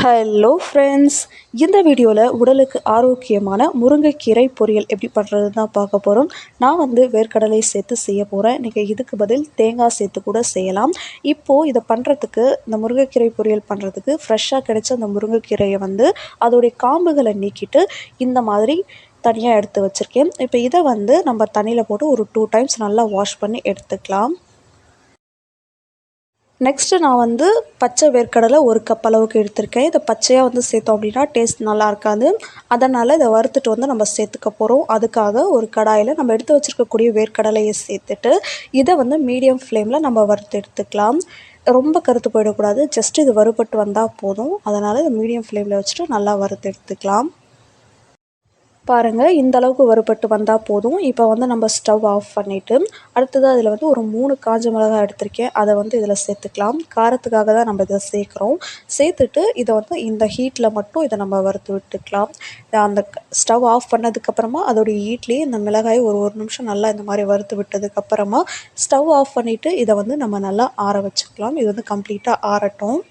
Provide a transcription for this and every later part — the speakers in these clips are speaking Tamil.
ஹலோ ஃப்ரெண்ட்ஸ், இந்த வீடியோவில் உடலுக்கு ஆரோக்கியமான முருங்கைக்கீரை பொரியல் எப்படி பண்ணுறது தான் பார்க்க போகிறோம். நான் வேர்க்கடலை சேர்த்து செய்ய போகிறேன். நீங்கள் இதுக்கு பதில் தேங்காய் சேர்த்து கூட செய்யலாம். இப்போது இதை பண்ணுறதுக்கு, இந்த முருங்கைக்கீரை பொரியல் பண்ணுறதுக்கு ஃப்ரெஷ்ஷாக கிடைச்ச அந்த முருங்கைக்கீரையை அதோடைய காம்புகளை நீக்கிட்டு இந்த மாதிரி தனியாக எடுத்து வச்சுருக்கேன். இப்போ இதை நம்ம தண்ணியில் போட்டு ஒரு 2 டைம்ஸ் நல்லா வாஷ் பண்ணி எடுத்துக்கலாம். நெக்ஸ்ட்டு நான் பச்சை வேர்க்கடலை 1 கப் அளவுக்கு எடுத்திருக்கேன். இதை பச்சையாக சேர்த்தோம் அப்படின்னா டேஸ்ட் நல்லா இருக்காது. அதனால் இதை வறுத்துட்டு நம்ம சேர்த்துக்க போகிறோம். அதுக்காக ஒரு கடாயில் நம்ம எடுத்து வச்சுருக்கக்கூடிய வேர்க்கடலையை சேர்த்துட்டு இதை மீடியம் ஃப்ளேமில் நம்ம வறுத்து எடுத்துக்கலாம். ரொம்ப கருத்து போயிடக்கூடாது. ஜஸ்ட் இது வறுபட்டு வந்தால் போதும். அதனால் இதை மீடியம் ஃப்ளேமில் வச்சுட்டு நல்லா வறுத்து எடுத்துக்கலாம். பாருங்கள், இந்த அளவுக்கு வறுபட்டு வந்தால் போதும். இப்போ நம்ம ஸ்டவ் ஆஃப் பண்ணிவிட்டு அடுத்ததாக அதில் ஒரு 3 காஞ்ச மிளகாய் எடுத்திருக்கேன். அதை இதில் சேர்த்துக்கலாம். காரத்துக்காக தான் நம்ம இதை சேர்க்குறோம். சேர்த்துட்டு இதை இந்த ஹீட்டில் மட்டும் இதை நம்ம வறுத்து விட்டுக்கலாம். அந்த ஸ்டவ் ஆஃப் பண்ணதுக்கப்புறமா அதோடைய ஹீட்லேயே இந்த மிளகாய் ஒரு நிமிஷம் நல்லா இந்த மாதிரி வறுத்து விட்டதுக்கப்புறமா ஸ்டவ் ஆஃப் பண்ணிவிட்டு இதை நம்ம நல்லா ஆற வச்சுக்கலாம். இது கம்ப்ளீட்டாக ஆறட்டும்.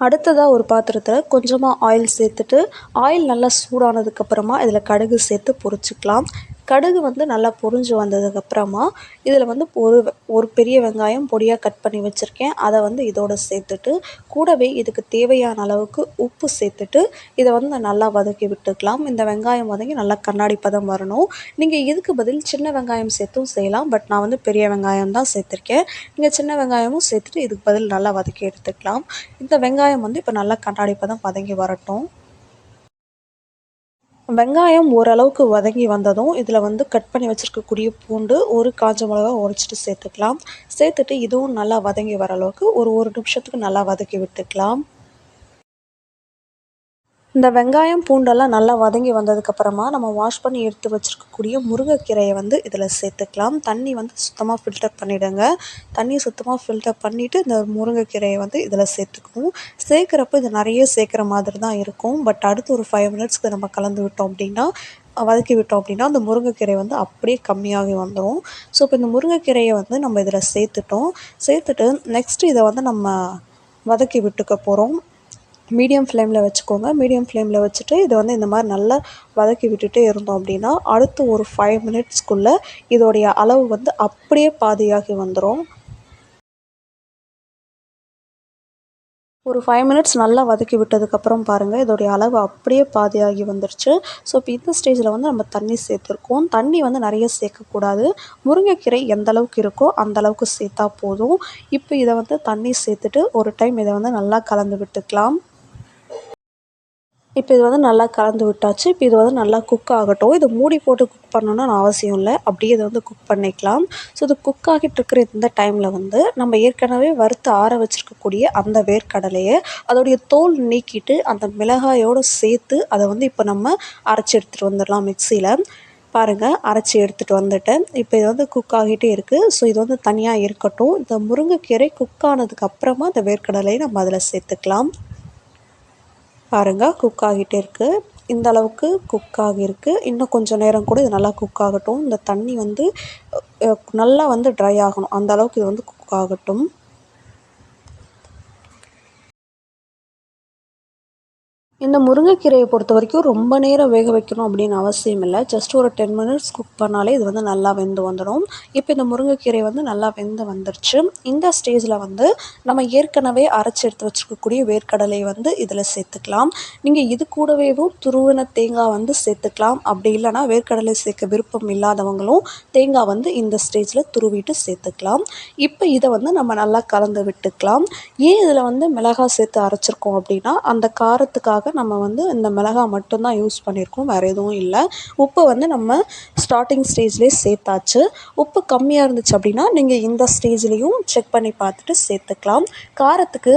அடுத்ததாக ஒரு பாத்திரத்தில் கொஞ்சமாக ஆயில் சேர்த்துட்டு ஆயில் நல்லா சூடானதுக்கப்புறமா இதில் கடுகு சேர்த்து பொரிச்சிக்கலாம். கடுகு நல்லா பொரிஞ்சு வந்ததுக்கப்புறமா இதில் ஒரு பெரிய வெங்காயம் பொடியாக கட் பண்ணி வச்சுருக்கேன். அதை இதோடு சேர்த்துட்டு கூடவே இதுக்கு தேவையான அளவுக்கு உப்பு சேர்த்துட்டு இதை நல்லா வதக்கி விட்டுக்கலாம். இந்த வெங்காயம் வதங்கி நல்லா கண்ணாடி பதம் வரணும். நீங்கள் இதுக்கு பதில் சின்ன வெங்காயம் சேர்த்தும் செய்யலாம். பட் நான் பெரிய வெங்காயம் தான் சேர்த்துருக்கேன். நீங்கள் சின்ன வெங்காயமும் சேர்த்துட்டு இதுக்கு பதில் நல்லா வதக்கி எடுத்துக்கலாம். இந்த வெங்காயம் இப்போ நல்லா கண்ணாடி பதம் வதங்கி வரட்டும். வெங்காயம் ஓரளவுக்கு வதங்கி வந்ததும் இதில் கட் பண்ணி வச்சுருக்கக்கூடிய பூண்டு, ஒரு காஞ்ச மிளகா உடைச்சிட்டு சேர்த்துக்கலாம். சேர்த்துட்டு இதுவும் நல்லா வதங்கி வர அளவுக்கு ஒரு நிமிஷத்துக்கு நல்லா வதக்கி விட்டுக்கலாம். இந்த வெங்காயம் பூண்டெல்லாம் நல்லா வதங்கி வந்ததுக்கப்புறமா நம்ம வாஷ் பண்ணி எடுத்து வச்சுருக்கக்கூடிய முருங்கைக்கீரையை இதில் சேர்த்துக்கலாம். தண்ணி சுத்தமாக ஃபில்டர் பண்ணிவிடுங்க. தண்ணி சுத்தமாக ஃபில்டர் பண்ணிவிட்டு இந்த முருங்கைக்கீரையை இதில் சேர்த்துக்கணும். சேர்க்குறப்ப இது நிறைய சேர்க்குற மாதிரி தான் இருக்கும். பட் அடுத்து ஒரு 5 மினிட்ஸ்க்கு நம்ம கலந்து விட்டோம் அப்படின்னா, வதக்கி விட்டோம் அப்படின்னா அந்த முருங்கைக்கீரை அப்படியே கம்மியாகி வந்துடும். ஸோ இப்போ இந்த முருங்கைக்கீரையை நம்ம இதில் சேர்த்துட்டோம். சேர்த்துட்டு நெக்ஸ்ட்டு இதை நம்ம வதக்கி விட்டுக்க போகிறோம். மீடியம் ஃப்ளேமில் வச்சுக்கோங்க. மீடியம் ஃப்ளேமில் வச்சுட்டு இதை இந்த மாதிரி நல்லா வதக்கி விட்டுட்டே இருந்தோம் அப்படின்னா அடுத்து ஒரு 5 மினிட்ஸ்க்குள்ளே இதோடைய அளவு அப்படியே பாதியாகி வந்துடும். ஒரு 5 மினிட்ஸ் நல்லா வதக்கி விட்டதுக்கப்புறம் பாருங்கள், இதோடைய அளவு அப்படியே பாதியாகி வந்துருச்சு. ஸோ இப்போ இந்த ஸ்டேஜில் நம்ம தண்ணி சேர்த்துருக்கோம். தண்ணி நிறைய சேர்க்கக்கூடாது. முருங்கைக்கீரை எந்த அளவுக்கு இருக்கோ அந்த அளவுக்கு சேர்த்தா போதும். இப்போ இதை தண்ணி சேர்த்துட்டு ஒரு டைம் இதை நல்லா கலந்து விட்டுக்கலாம். இப்போ இது நல்லா கலந்து விட்டாச்சு. இப்போ இது நல்லா குக் ஆகட்டும். இதை மூடி போட்டு குக் பண்ணணும்னு அவசியம் இல்லை. அப்படியே இதை குக் பண்ணிக்கலாம். ஸோ இது குக் ஆகிட்டு இருக்கிற இந்த டைமில் நம்ம ஏற்கனவே வறுத்து ஆற வச்சுருக்கக்கூடிய அந்த வேர்க்கடலையை அதோடைய தோல் நீக்கிட்டு அந்த மிளகாயோடு சேர்த்து அதை இப்போ நம்ம அரைச்சி எடுத்துகிட்டு வந்துடலாம் மிக்சியில். பாருங்கள், அரைச்சி எடுத்துகிட்டு வந்துட்டேன். இப்போ இது குக் ஆகிட்டே இருக்குது. ஸோ இது தனியாக இருக்கட்டும். இந்த முருங்கைக்கீரை குக் ஆனதுக்கப்புறமா இந்த வேர்க்கடலையை நம்ம அதில் சேர்த்துக்கலாம். பாருங்கள், குக் ஆகிட்டே இருக்குது. இந்த அளவுக்கு குக் ஆகியிருக்கு. இன்னும் கொஞ்சம் நேரம் கூட இது நல்லா குக் ஆகட்டும். இந்த தண்ணி நல்லா ட்ரை ஆகணும். அந்த அளவுக்கு இது குக் ஆகட்டும். இந்த முருங்கைக்கீரையை பொறுத்த வரைக்கும் ரொம்ப நேரம் வேக வைக்கணும் அப்படின்னு அவசியம் இல்லை. ஜஸ்ட் ஒரு 10 மினிட்ஸ் குக் பண்ணாலே இது நல்லா வெந்து வந்துடும். இப்போ இந்த முருங்கைக்கீரை நல்லா வெந்து வந்துருச்சு. இந்த ஸ்டேஜில் நம்ம ஏற்கனவே அரைச்சி எடுத்து வச்சுருக்கக்கூடிய வேர்க்கடலை இதில் சேர்த்துக்கலாம். நீங்கள் இது கூடவே துருவின தேங்காய் சேர்த்துக்கலாம். அப்படி இல்லைனா வேர்க்கடலை சேர்க்க விருப்பம் இல்லாதவங்களும் தேங்காய் இந்த ஸ்டேஜில் துருவிட்டு சேர்த்துக்கலாம். இப்போ இதை நம்ம நல்லா கலந்து விட்டுக்கலாம். ஏன் இதில் மிளகாய் சேர்த்து அரைச்சிருக்கோம் அப்படின்னா அந்த காரத்துக்காக நம்ம இந்த மிளகாய் மட்டும்தான் யூஸ் பண்ணியிருக்கோம். வேறு எதுவும் இல்லை. உப்பு நம்ம ஸ்டார்டிங் ஸ்டேஜ்லேயே சேர்த்தாச்சு. உப்பு கம்மியாக இருந்துச்சு அப்படின்னா நீங்கள் இந்த ஸ்டேஜ்லேயும் செக் பண்ணி பார்த்துட்டு சேர்த்துக்கலாம். காரத்துக்கு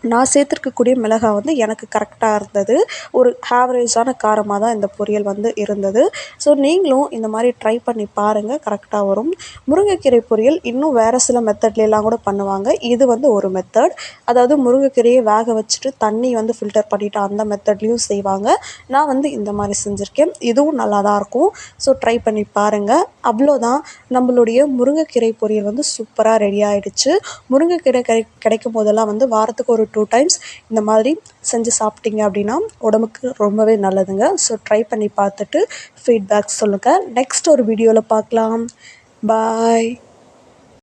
நான் சேர்த்துருக்கக்கூடிய மிளகாய் எனக்கு கரெக்டாக இருந்தது. ஒரு ஆவரேஜான காரமாக தான் இந்த பொரியல் இருந்தது. ஸோ நீங்களும் இந்த மாதிரி ட்ரை பண்ணி பாருங்கள், கரெக்டாக வரும். முருங்கைக்கீரை பொரியல் இன்னும் வேறு சில மெத்தட்லாம் கூட பண்ணுவாங்க. இது ஒரு மெத்தட். அதாவது முருங்கைக்கீரையை வேக வச்சுட்டு தண்ணி ஃபில்டர் பண்ணிவிட்டு அந்த மெத்தட்லேயும் செய்வாங்க. நான் இந்த மாதிரி செஞ்சுருக்கேன். இதுவும் நல்லா தான் இருக்கும். ஸோ ட்ரை பண்ணி பாருங்கள். அவ்வளோதான், நம்மளுடைய முருங்கைக்கீரை பொரியல் சூப்பராக ரெடி ஆகிடுச்சு. முருங்கைக்கீரை கிடைக்கும் போதெல்லாம் வாரத்துக்கு ஒரு 2 டைம்ஸ் இந்த மாதிரி செஞ்சு சாப்பிட்டீங்க அப்படின்னா உடம்புக்கு ரொம்பவே நல்லதுங்க. ஸோ ட்ரை பண்ணி பார்த்துட்டு ஃபீட்பேக் சொல்லுங்கள். நெக்ஸ்ட் ஒரு வீடியோவில் பார்க்கலாம். பாய்.